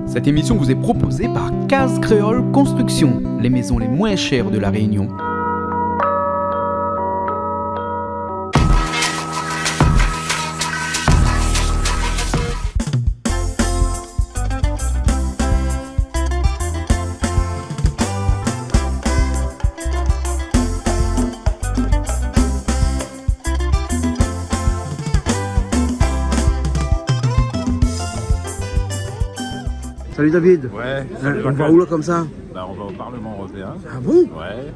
Cette émission vous est proposée par Case Créole Construction, les maisons les moins chères de la Réunion. Salut David. Ouais. On va où là comme ça? Bah, on va au Parlement européen. Ah bon? Ouais.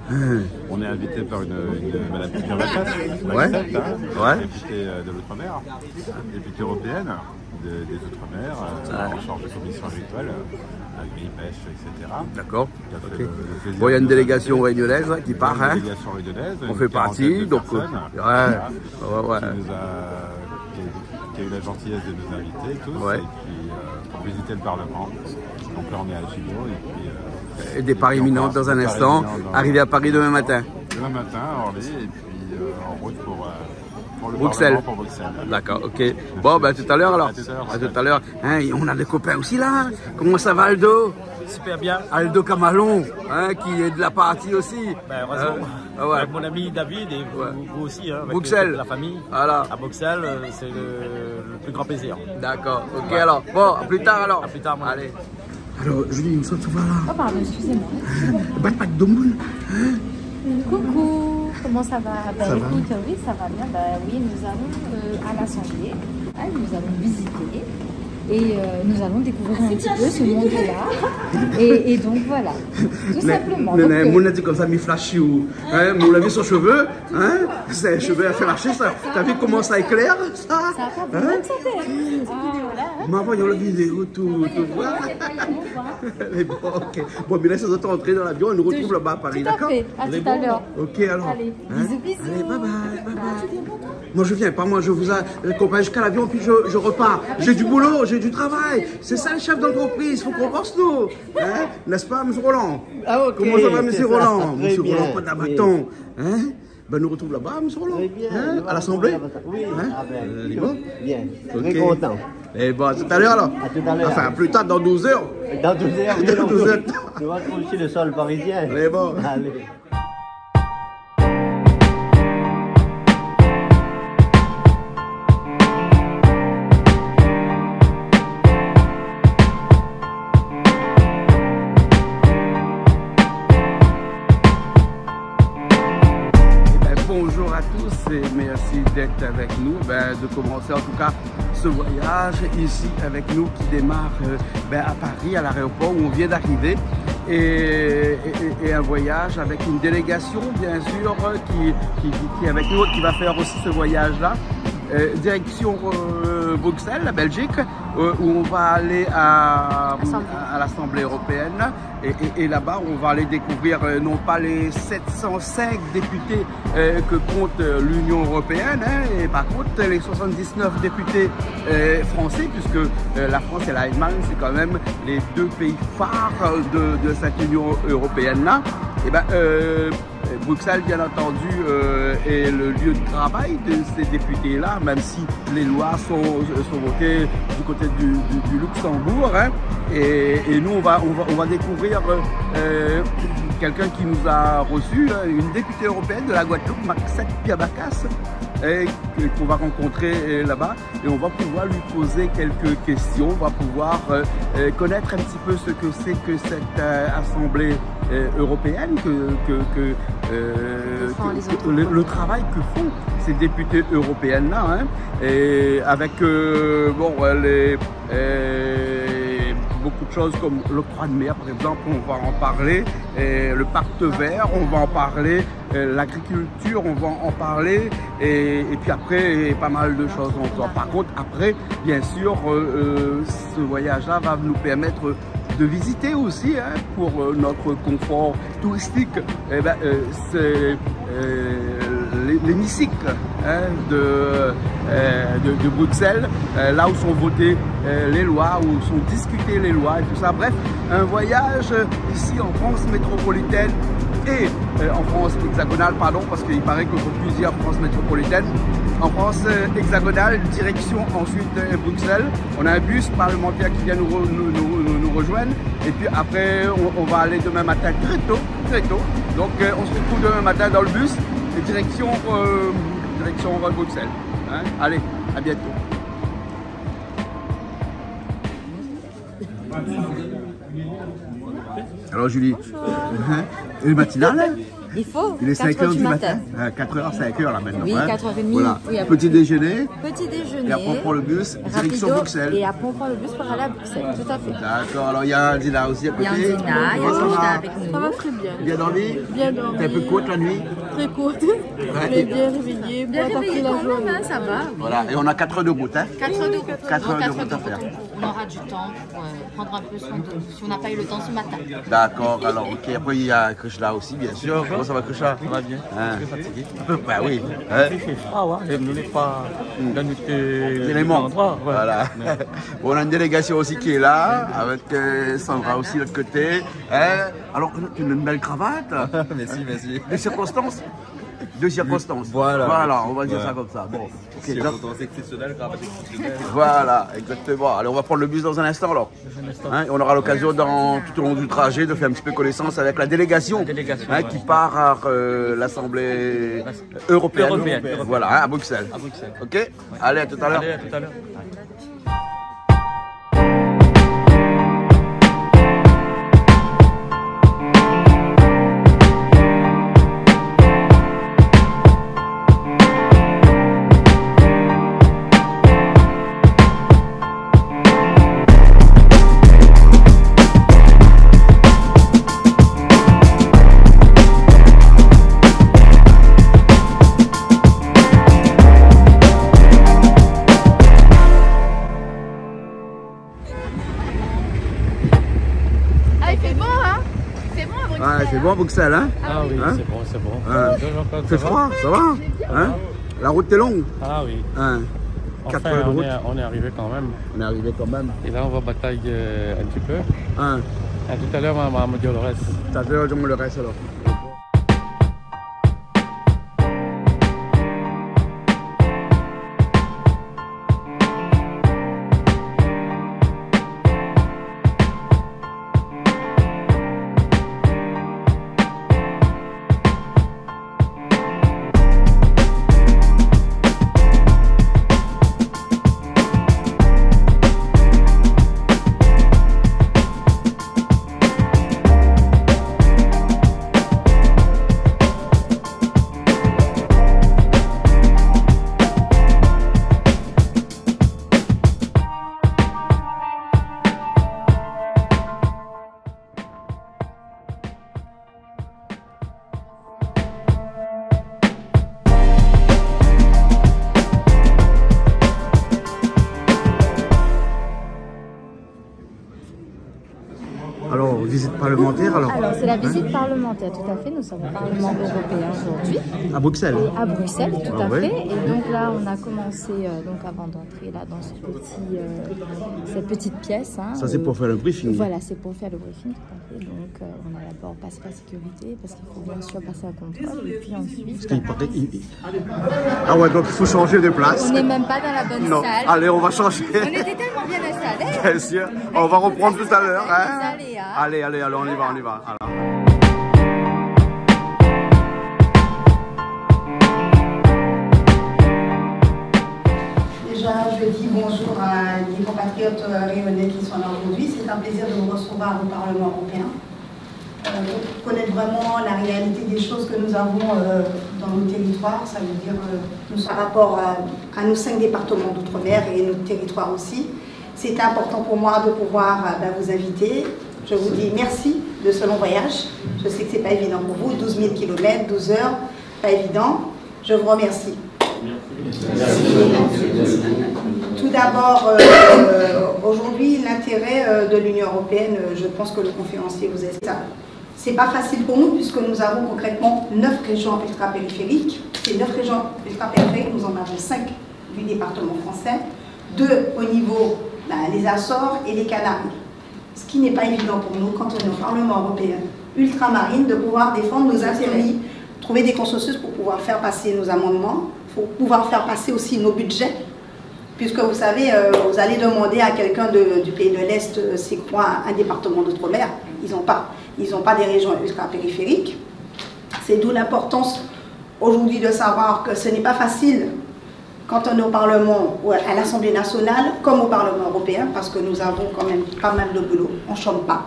On est invité par une madame Pierre Lacasse, Ouais. députée de l'Outre-mer, députée européenne des Outre-mer, en charge de son mission agricole, agri-pêche, etc. D'accord. Qui a fait Ok. le plaisir Bon, il y a une de- délégation réunionnaise hein, qui part. Une Hein. délégation réunionnaise, On une fait partie, quarantaine de donc personnes, ouais. qui a eu la gentillesse de nous inviter tous, Ouais. et puis pour visiter le Parlement. Donc là on est à Gigot Et départ imminent dans un instant. Arrivé à Paris demain matin. Demain matin à Orly et puis en route pour le Bruxelles. Parlement, pour Bruxelles. D'accord, ok. Bon, ben tout à l'heure alors. À tout à l'heure. À tout à l'heure. Hein, on a des copains aussi là. Comment ça va Aldo? Super bien. Aldo Camalon, hein, qui est de la partie aussi. Ben, heureusement. Ouais. Avec mon ami David et vous aussi, hein, avec Bruxelles. la famille. Voilà. À Bruxelles, c'est le plus grand plaisir. D'accord, ok alors. Bon, à plus tard alors. À plus tard, mon ami. Allez. Alors, Julie, où ça va là? Oh pardon, excusez-moi. Backpack Domboul. Coucou, comment ça va? Ben, Ça va? écoute, oui, ça va bien. Ben, oui, nous allons à l'Assemblée, hein, nous allons visiter et nous allons découvrir un petit peu ce monde-là. Et donc voilà, tout simplement. Donc, Mon a dit comme ça, mi flash you. Hein, mon a vu son cheveu, hein? C'est un cheveu à faire marcher, ça. T'as vu comment ça éclaire, ça? ça va pas vous cette vidéo-là. Maman, voyons la vidéo, tout voir. Mais bon, ok. Bon, mais laisse les autres entrer dans l'avion et nous retrouve là-bas à Paris, Tout à d'accord? fait, à tout à l'heure. Ok, alors. Allez, Hein? bisous, bisous. Allez, bye bye. Moi, je viens pas, moi, je vous accompagne jusqu'à l'avion, puis je repars. J'ai du boulot, j'ai du travail. C'est ça, le chef d'entreprise, faut qu'on pense nous. Hein? N'est-ce pas, M. Roland? Ah, ok. Comment ça va, M. C'est ça, Roland? très M. bien, Roland, pas d'abattant. Hein? Ben, nous retrouve là-bas, M. Roland. Très bien. Hein? À l'Assemblée? Oui, Hein? ah ben, Bon? bien. Ok. Très content. Et bon, à tout à l'heure, alors. À tout à l'heure. Enfin, plus tard, dans 12 heures. Dans 12 heures, oui, Dans 12 heures. nous allons aussi le sol parisien. Allez, bon. Allez. Bonjour à tous et merci d'être avec nous, de commencer en tout cas ce voyage ici avec nous qui démarre à Paris, à l'aéroport où on vient d'arriver et un voyage avec une délégation bien sûr qui est avec nous, qui va faire aussi ce voyage-là. Direction Bruxelles, la Belgique, où on va aller à l'Assemblée européenne et là-bas on va aller découvrir non pas les 705 députés que compte l'Union européenne, hein, et par contre les 79 députés français, puisque la France et l'Allemagne c'est quand même les deux pays phares de cette Union européenne-là. Bruxelles, bien entendu, est le lieu de travail de ces députés-là, même si les lois sont votées du côté du Luxembourg. Hein. Et nous, on va découvrir quelqu'un qui nous a reçu, une députée européenne de la Guadeloupe, Maxette Piabacas, qu'on va rencontrer là-bas. Et on va pouvoir lui poser quelques questions, on va pouvoir connaître un petit peu ce que c'est que cette Assemblée européenne, le travail que font ces députés européennes-là, hein, et avec beaucoup de choses comme l'octroi de mer, par exemple, on va en parler, le pacte vert, on va en parler, l'agriculture, on va en parler, et puis après, pas mal de choses encore. Par contre, après, bien sûr, ce voyage-là va nous permettre de visiter aussi, hein, pour notre confort touristique, c'est l'hémicycle, hein, de Bruxelles, là où sont votées les lois, où sont discutées les lois et tout ça. Bref, un voyage ici en France métropolitaine et en France hexagonale, pardon, parce qu'il paraît qu'il faut plus dire France métropolitaine. En France hexagonale, direction ensuite Bruxelles. On a un bus parlementaire qui vient nous nous rejoignent. Et puis après, on va aller demain matin très tôt. Donc on se retrouve demain matin dans le bus, et direction Bruxelles. Hein? Allez, à bientôt. Alors Julie, et le matinal? Il faut. Il est 5 h du matin. 4h, 5 h là maintenant. Oui, hein. 4h30. Voilà. Oui, Petit déjeuner. Petit déjeuner. Et après on prend le bus, direction Bruxelles. Et après on prend le bus pour aller à Bruxelles, tout à fait. D'accord, alors il y a Dina aussi à côté. Il y a Dina, il y a Sophia avec nous. Ça va très bien. Bien dormi? Bien dormi. T'es un peu courte la nuit? Très courte. Mais bien réveillé, bien attaqué la journée. Ça va. Voilà, et on a 4 heures de route. Hein? 4 heures de route. 4 heures de route à faire. On aura du temps pour prendre un peu soin de nous, si on n'a pas eu le temps ce matin. D'accord, alors ok. Après il y a Krishna aussi, bien sûr. Comment ça va Krishna? Ça va bien. Hein? Très fatigué. Bah oui. Hein? Il fait froid, ouais. Nous n'avons pas Éléments. Voilà. Bon, on a une délégation aussi qui est là, avec Sandra aussi de l'autre côté. Hein? Alors, tu as une belle cravate. Merci, merci. Des circonstances? De circonstances. Voilà. On va dire ça comme ça. Bon, ok. Circonstances exceptionnelles, cravate exceptionnelle. Voilà, exactement. Allez, on va prendre le bus dans un instant alors. Hein, et on aura l'occasion tout au long du trajet de faire un petit peu connaissance avec la délégation, hein, qui part à l'Assemblée européenne. Voilà, hein, à Bruxelles. Ok. Ouais. Allez, à tout à l'heure. Allez, à tout à l'heure. C'est bon Bruxelles, hein? Ah oui, hein? c'est bon. C'est froid, ça va? Hein? La route est longue? Ah oui. Hein? Enfin, on est arrivé quand même. On est arrivé quand même. Et là, on va batailler un petit peu. Hein? Et tout à l'heure, on va me dire le reste. Tout à l'heure, je me le reste alors. Alors, visite parlementaire alors? Alors, c'est la visite parlementaire, tout à fait. Nous sommes au Parlement européen aujourd'hui. À Bruxelles? À Bruxelles, tout Ah à ouais. fait. Et donc là, on a commencé, donc avant d'entrer là dans cette petite pièce. Hein, ça, c'est pour faire le briefing? Voilà, c'est pour faire le briefing, tout à fait. Donc, on a d'abord passé la sécurité, parce qu'il faut bien sûr passer un contrôle. Et puis ensuite... Ah ouais, donc il faut changer de place. On n'est même pas dans la bonne salle. Allez, on va changer. On était tellement bien installés. Bien sûr. On va reprendre tout à l'heure. Hein? Allez, allez, on y va. Alors. Déjà, je dis bonjour à les compatriotes rayonnais qui sont là aujourd'hui. C'est un plaisir de vous recevoir au Parlement européen. Pour connaître vraiment la réalité des choses que nous avons dans nos territoires, ça veut dire par rapport à nos 5 départements d'outre-mer et notre territoire aussi. C'était important pour moi de pouvoir vous inviter. Je vous dis merci de ce long voyage. Je sais que ce n'est pas évident pour vous, 12 000 km, 12 heures, pas évident. Je vous remercie. Tout d'abord, aujourd'hui, l'intérêt de l'Union européenne, je pense que le conférencier vous explique ça. Ce n'est pas facile pour nous puisque nous avons concrètement 9 régions ultra-périphériques. Ces 9 régions ultra-périphériques, nous en avons 5 du département français, 2 au niveau les Açores et les Canaries. Ce qui n'est pas évident pour nous quand on est au Parlement européen ultramarine de pouvoir défendre nos intérêts, trouver des consensus pour pouvoir faire passer nos amendements, pour pouvoir faire passer aussi nos budgets, puisque vous savez, vous allez demander à quelqu'un du pays de l'Est c'est quoi un département d'outre-mer. Ils n'ont pas des régions ultra-périphériques. C'est d'où l'importance aujourd'hui de savoir que ce n'est pas facile quand on est au Parlement ou à l'Assemblée nationale comme au Parlement européen, parce que nous avons quand même pas mal de boulot, on ne chôme pas.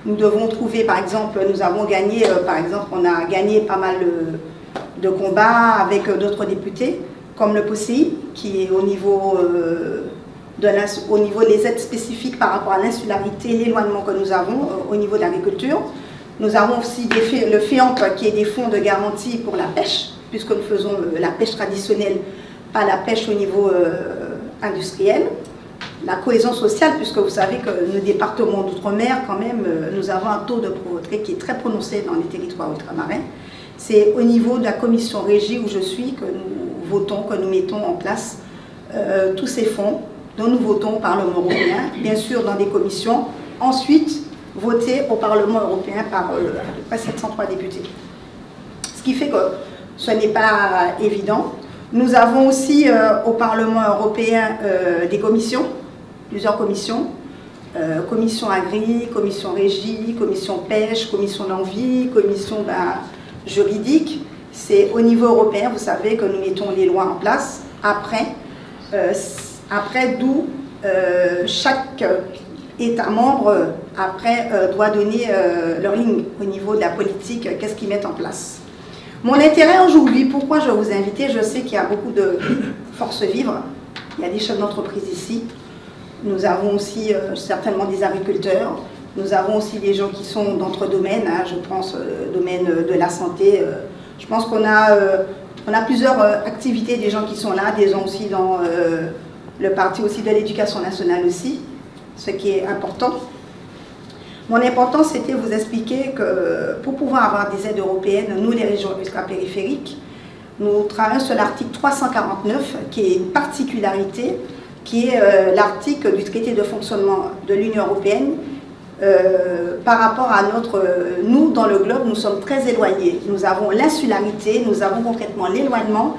Nous devons trouver, par exemple, nous avons gagné, on a gagné pas mal de combats avec d'autres députés, comme le POCI, qui est au niveau des aides spécifiques par rapport à l'insularité, l'éloignement que nous avons au niveau de l'agriculture. Nous avons aussi le FEAMP, qui est des fonds de garantie pour la pêche, puisque nous faisons la pêche traditionnelle, pas la pêche au niveau industriel. La cohésion sociale, puisque vous savez que nos départements d'outre-mer, quand même, nous avons un taux de pauvreté qui est très prononcé dans les territoires ultramarins. C'est au niveau de la commission régie où je suis que nous votons, que nous mettons en place tous ces fonds dont nous votons au Parlement européen, bien sûr dans des commissions, ensuite votés au Parlement européen par à peu près 703 députés. Ce qui fait que ce n'est pas évident. Nous avons aussi au Parlement européen des commissions, plusieurs commissions, commission agri, commission régie, commission pêche, commission d'envie, commission juridique. C'est au niveau européen, vous savez, que nous mettons les lois en place. Après d'où chaque État membre doit donner leur ligne au niveau de la politique, qu'est-ce qu'ils mettent en place. Mon intérêt aujourd'hui, pourquoi je vous ai invité, je sais qu'il y a beaucoup de forces vives, il y a des chefs d'entreprise ici, nous avons aussi certainement des agriculteurs, nous avons aussi des gens qui sont d'autres domaines, hein, je pense domaine de la santé, je pense qu'on a plusieurs activités, des gens qui sont là, des gens aussi dans le parti aussi de l'éducation nationale aussi, ce qui est important. Mon importance, c'était vous expliquer que pour pouvoir avoir des aides européennes, nous, les régions ultra-périphériques, nous travaillons sur l'article 349, qui est une particularité, qui est l'article du traité de fonctionnement de l'Union européenne. Par rapport à nous, dans le globe, nous sommes très éloignés. Nous avons l'insularité, nous avons concrètement l'éloignement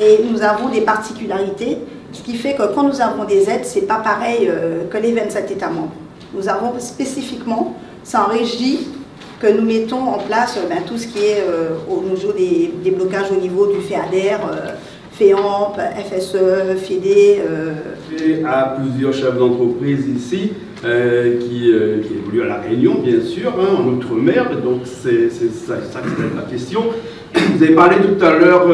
et nous avons des particularités, ce qui fait que quand nous avons des aides, ce n'est pas pareil que les 27 États membres. Nous avons spécifiquement, c'est en régie que nous mettons en place tout ce qui est au niveau des blocages au niveau du FEADER, FEAMP, FSE, FEDE. Et à plusieurs chefs d'entreprise ici qui évoluent à La Réunion, bien sûr, hein, en Outre-mer, donc c'est ça qui va être la question. Vous avez parlé tout à l'heure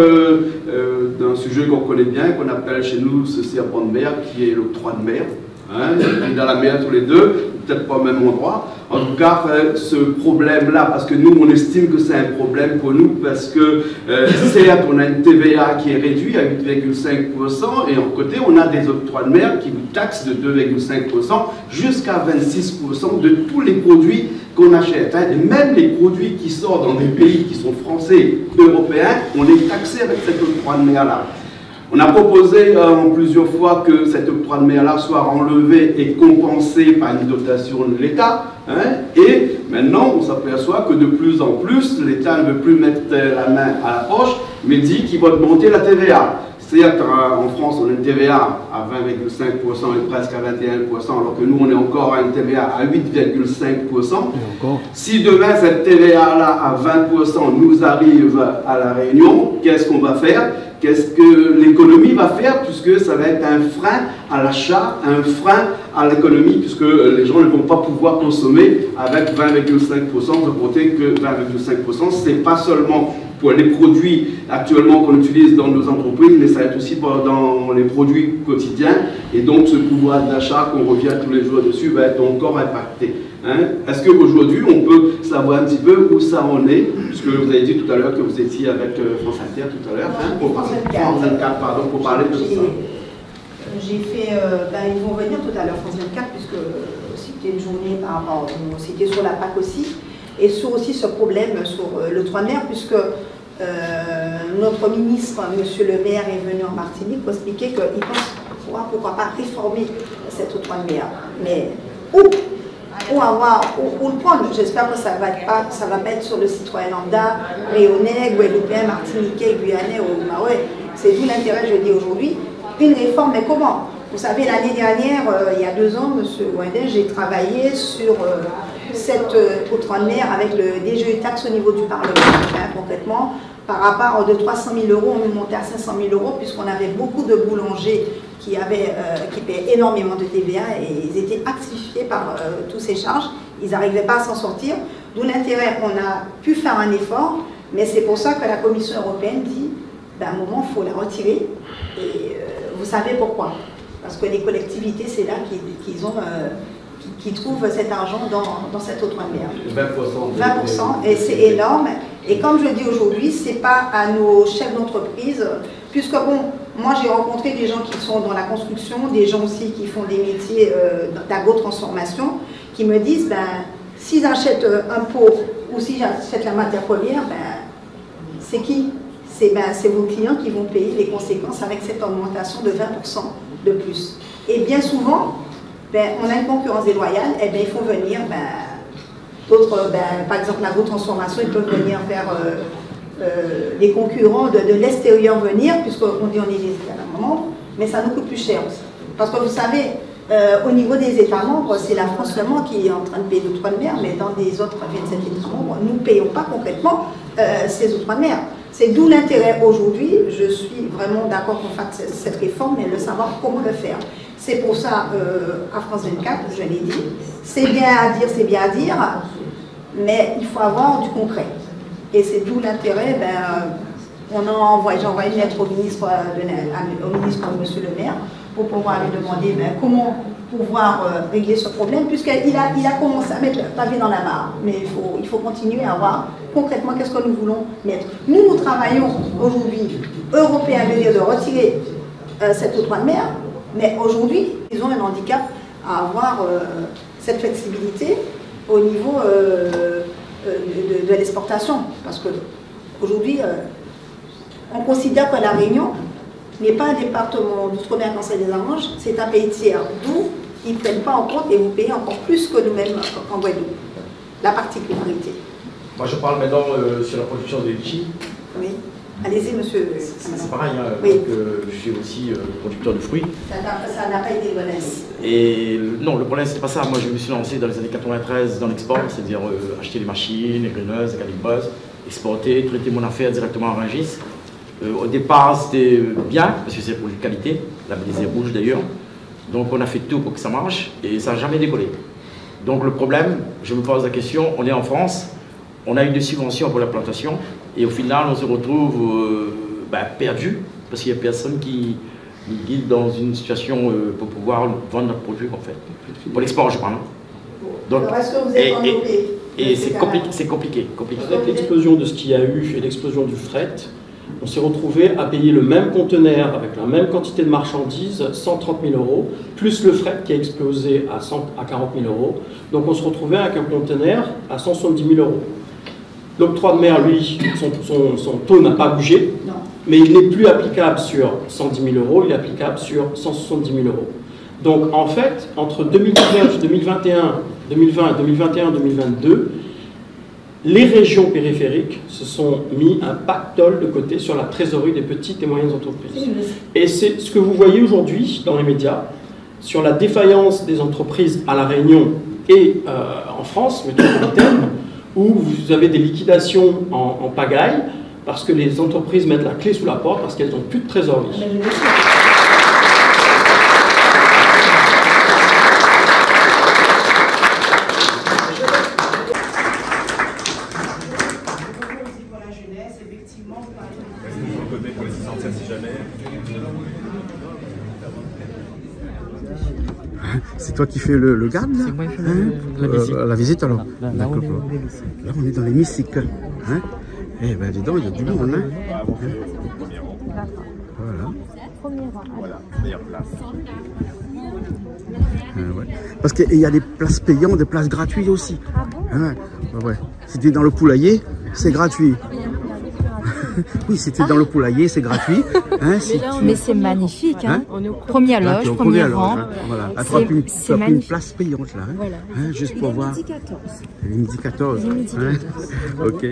d'un sujet qu'on connaît bien, qu'on appelle chez nous ce serpent de mer, qui est l'octroi de mer. Hein, dans la mer tous les deux, peut-être pas au même endroit. En tout cas, ce problème-là, parce que nous, on estime que c'est un problème pour nous, parce que certes, on a une TVA qui est réduite à 8,5%, et en côté, on a des octrois de mer qui vous taxent de 2,5% jusqu'à 26% de tous les produits qu'on achète. Hein. Et même les produits qui sortent dans des pays qui sont français, européens, on est taxé avec cet octroi de mer-là. On a proposé plusieurs fois que cet octroi de mer-là soit enlevé et compensé par une dotation de l'État. Hein, et maintenant, on s'aperçoit que de plus en plus, l'État ne veut plus mettre la main à la poche, mais dit qu'il va augmenter la TVA. C'est-à-dire qu'en France, on a une TVA à 20,5% et presque à 21%, alors que nous, on est encore à une TVA à 8,5%. Si demain, cette TVA-là à 20% nous arrive à La Réunion, qu'est-ce qu'on va faire? Qu'est-ce que l'économie va faire, puisque ça va être un frein à l'achat, un frein à l'économie, puisque les gens ne vont pas pouvoir consommer avec 20,5%, de côté que 20,5%, c'est pas seulement pour les produits actuellement qu'on utilise dans nos entreprises, mais ça va être aussi dans les produits quotidiens, et donc ce pouvoir d'achat qu'on revient tous les jours dessus va être encore impacté. Hein? Est-ce qu'aujourd'hui, on peut savoir un petit peu où ça en est, puisque vous avez dit tout à l'heure que vous étiez avec France Inter tout à l'heure, hein, pour parler de ça. J'ai fait, ils vont venir tout à l'heure, France 24, puisque c'était une journée par rapport, c'était sur la PAC aussi, et sur aussi ce problème sur l'octroi de mer, puisque notre ministre, M. le maire, est venu en Martinique pour expliquer qu'il pense pourquoi pas réformer cet octroi de mer. Mais où le prendre? J'espère que ça ne va pas être sur le citoyen lambda, réunionnais, guadeloupéen, martiniquais, guyanais ou marois. C'est tout l'intérêt, je dis aujourd'hui. Une réforme, mais comment? Vous savez, l'année dernière, il y a 2 ans, M. Wendel, j'ai travaillé sur cette outre-mer avec le DGE taxe au niveau du Parlement. Concrètement, par rapport de 300 000 €, on est monté à 500 000 € puisqu'on avait beaucoup de boulangers qui payaient énormément de TVA et ils étaient asphyxiés par toutes ces charges. Ils n'arrivaient pas à s'en sortir. D'où l'intérêt, on a pu faire un effort, mais c'est pour ça que la Commission européenne dit, à un moment, il faut la retirer. Et vous savez pourquoi? Parce que les collectivités, c'est là qu'ils trouvent cet argent dans cette outre-mer. 20%, et c'est énorme. Et comme je le dis aujourd'hui, ce n'est pas à nos chefs d'entreprise, puisque bon, moi j'ai rencontré des gens qui sont dans la construction, des gens aussi qui font des métiers d'agro-transformation, qui me disent, s'ils achètent un pot ou s'ils achètent la matière première, c'est qui? C'est vos clients qui vont payer les conséquences avec cette augmentation de 20% de plus. Et bien souvent, on a une concurrence déloyale, et ils font venir d'autres, par exemple l'agro-transformation, ils peuvent venir faire des concurrents de l'extérieur venir, puisqu'on dit on est des États membres, mais ça nous coûte plus cher aussi. Parce que vous savez, au niveau des États membres, c'est la France seulement qui est en train de payer l'outre-mer, mais dans des autres 27 États membres, nous ne payons pas concrètement ces outre-mer. C'est d'où l'intérêt aujourd'hui, je suis vraiment d'accord qu'on fasse cette réforme, mais le savoir comment le faire. C'est pour ça, à France 24, je l'ai dit, c'est bien à dire, mais il faut avoir du concret. Et c'est d'où l'intérêt, j'ai envoyé une lettre au ministre, monsieur le maire, pour pouvoir lui demander comment pouvoir régler ce problème, puisqu'il a commencé à mettre le pavé dans la mare. Mais il faut continuer à voir concrètement qu'est-ce que nous voulons mettre. Nous travaillons aujourd'hui, Européens, de retirer cette outre-mer, mais aujourd'hui, ils ont un handicap à avoir cette flexibilité au niveau de l'exportation. Parce qu'aujourd'hui, on considère que La Réunion n'est pas un département d'outre-mer quand ça les arrange, c'est un pays tiers. D'où ils ne prennent pas en compte et vous payez encore plus que nous-mêmes en Guadeloupe. La particularité. Moi, je parle maintenant sur la production de litchi. Oui. Allez-y, monsieur. C'est pareil, hein, oui. Donc, je suis aussi producteur de fruits. Ça n'a pas été le problème. Et non, le problème, c'est pas ça. Moi, je me suis lancé dans les années 93 dans l'export, c'est-à-dire acheter les machines, les graineuses, les calibreuses, exporter, traiter mon affaire directement à Rungis. Au départ, c'était bien, parce que c'est pour une qualité, labellisé rouge d'ailleurs. Donc, on a fait tout pour que ça marche, et ça n'a jamais décollé. Donc, le problème, je me pose la question, on est en France, on a eu des subventions pour la plantation, et au final, on se retrouve perdu, parce qu'il n'y a personne qui nous guide dans une situation pour pouvoir vendre notre produit, en fait. Pour l'export, je parle. Donc, et c'est compliqué. Avec l'explosion de ce qu'il y a eu et l'explosion du fret, on s'est retrouvé à payer le même conteneur avec la même quantité de marchandises, 130 000 €, plus le fret qui a explosé à 40 000 €. Donc on se retrouvait avec un conteneur à 170 000 €. L'octroi de mer, lui, son taux n'a pas bougé, non. Mais il n'est plus applicable sur 110 000 €, il est applicable sur 170 000 €. Donc en fait, entre 2019, 2021, 2020 et 2021-2022, les régions périphériques se sont mis un pactole de côté sur la trésorerie des petites et moyennes entreprises. Et c'est ce que vous voyez aujourd'hui dans les médias, sur la défaillance des entreprises à La Réunion et en France métropolitaine, où vous avez des liquidations en pagaille, parce que les entreprises mettent la clé sous la porte, parce qu'elles n'ont plus de trésorerie. C'est toi qui fais le garde là? C'est moi qui fais la visite alors? Là, on est dans l'hémicycle. Hein? Eh ben dis donc, il y a du monde. Hein? Voilà. Ouais. Parce qu'il y a des places payantes, des places gratuites aussi. Ah bon? Hein? Ouais. Si tu es dans le poulailler, c'est gratuit. Oui, si tu es dans le poulailler, c'est gratuit. Hein, si mais c'est magnifique. Hein? Première loge, premier rang. Hein? Voilà. Tu as pris une place payante là. Hein? Voilà. Hein, juste pour voir. Midi 14. Midi 14. Hein? Ok.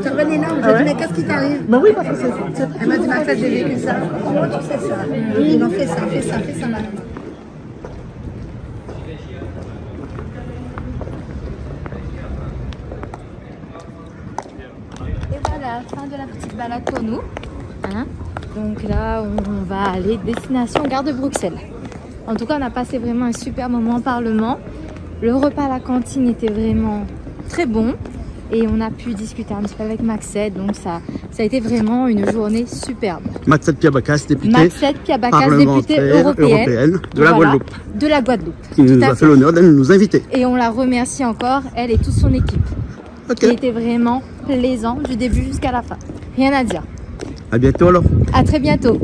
Intervenez là, on dit mais qu'est-ce qui t'arrive? Ben oui, parce que c'est... Elle m'a dit Maxette, j'ai vécu ça. Comment tu sais ça? Ils ont fait ça, fais ça maintenant. Et voilà, fin de la petite balade pour nous. Hein? Donc là, on va aller destination Gare de Bruxelles. En tout cas, on a passé vraiment un super moment au Parlement. Le repas à la cantine était vraiment très bon. Et on a pu discuter un petit peu avec Maxette. Donc ça a été vraiment une journée superbe. Maxette Piabacas, députée européenne de la Guadeloupe. De la Guadeloupe. Qui nous a fait l'honneur de nous inviter. Et on la remercie encore, elle et toute son équipe. Qui était vraiment plaisant du début jusqu'à la fin. Rien à dire. À bientôt alors. À très bientôt.